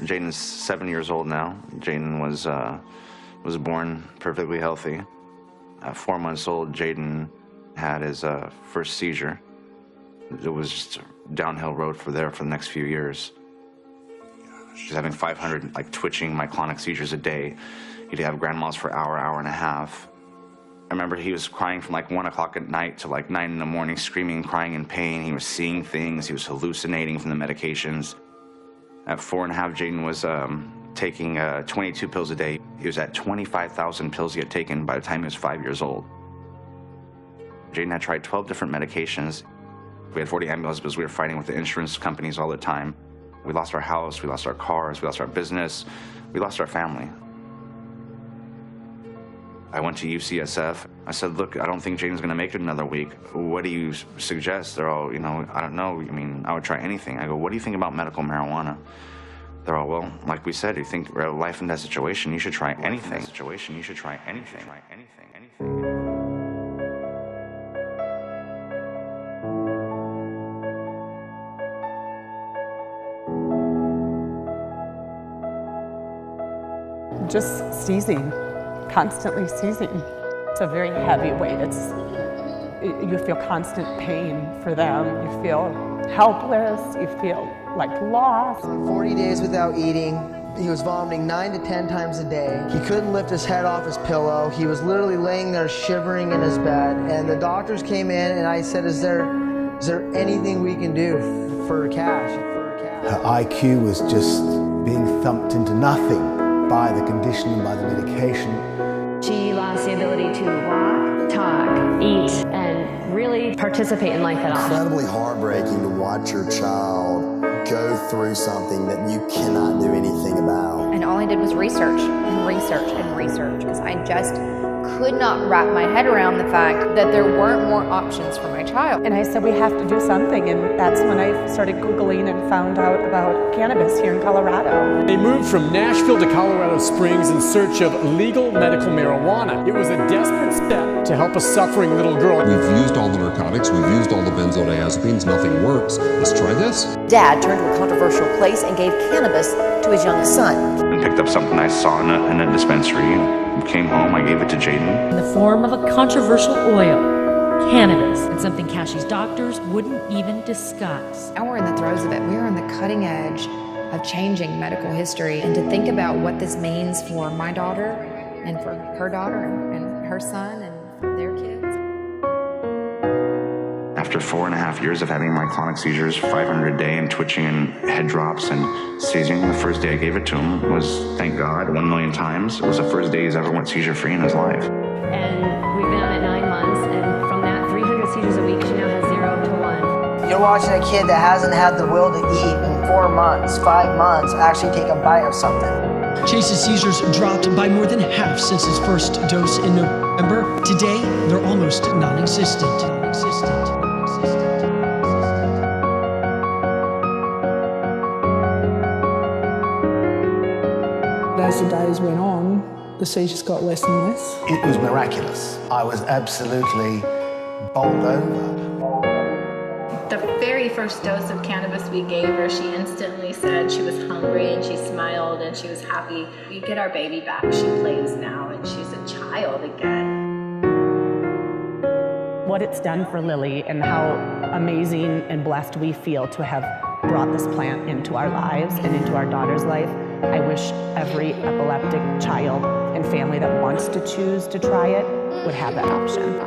Jaden's 7 years old now. Jaden was born perfectly healthy. At 4 months old, Jaden had his first seizure. It was just a downhill road for the next few years. She's having 500 twitching myoclonic seizures a day. He'd have grand mal for hour and a half. I remember he was crying from 1 o'clock at night to 9 in the morning, screaming and crying in pain. He was seeing things. He was hallucinating from the medications. At 4.5, Jaden was taking 22 pills a day. He was at 25,000 pills he had taken by the time he was 5 years old. Jaden had tried 12 different medications. We had 40 ambulances because we were fighting with the insurance companies all the time. We lost our house, we lost our cars, we lost our business, we lost our family. I went to UCSF. I said, look, I don't think Jaden's gonna make it another week. What do you suggest? They're all, I don't know. I mean, I would try anything. I go, what do you think about medical marijuana? They're all, well, like we said, you think we're a life and death situation, you should try anything. You should try anything. Just seizing, constantly seizing. It's a very heavy weight. You feel constant pain for them. You feel helpless. You feel lost. 40 days without eating. He was vomiting 9 to 10 times a day. He couldn't lift his head off his pillow. He was literally laying there shivering in his bed. And the doctors came in and I said, is there anything we can do for cash? Her IQ was just being thumped into nothing by the condition and by the medication. She lost the ability to walk, talk, eat, and really participate in life at all. Incredibly heartbreaking to watch your child go through something that you cannot do anything about. And all I did was research and research and research because I just could not wrap my head around the fact that there weren't more options for my child. And I said, we have to do something. And that's when I started Googling and found out about cannabis here in Colorado. They moved from Nashville to Colorado Springs in search of legal medical marijuana. It was a desperate step to help a suffering little girl. We've used all the narcotics, we've used all the benzodiazepines, nothing works. Let's try this. Dad turned to a controversial place and gave cannabis to his young son. I picked up something I saw in a dispensary and came home. I gave it to Jaden. In the form of a controversial oil, cannabis. It's something Cashy's doctors wouldn't even discuss. Now we're in the throes of it. We are on the cutting edge of changing medical history. And to think about what this means for my daughter and for her daughter and her son and their kids. After 4.5 years of having myoclonic seizures, 500 a day, and twitching and head drops and seizing, the first day I gave it to him was, thank God, 1 million times. It was the first day he's ever went seizure-free in his life. And we've been on it 9 months, and from that 300 seizures a week, she now has 0 to 1. You're watching a kid that hasn't had the will to eat in 4 months, 5 months, actually take a bite of something. Chase's seizures dropped by more than half since his first dose in November. Today, they're almost non-existent. As the days went on, the seizures got less and less. It was miraculous. I was absolutely bowled over. The very first dose of cannabis we gave her, she instantly said she was hungry and she smiled and she was happy. We get our baby back. She plays now and she's a child again. What it's done for Lily and how amazing and blessed we feel to have brought this plant into our lives and into our daughter's life. I wish every epileptic child and family that wants to choose to try it would have that option.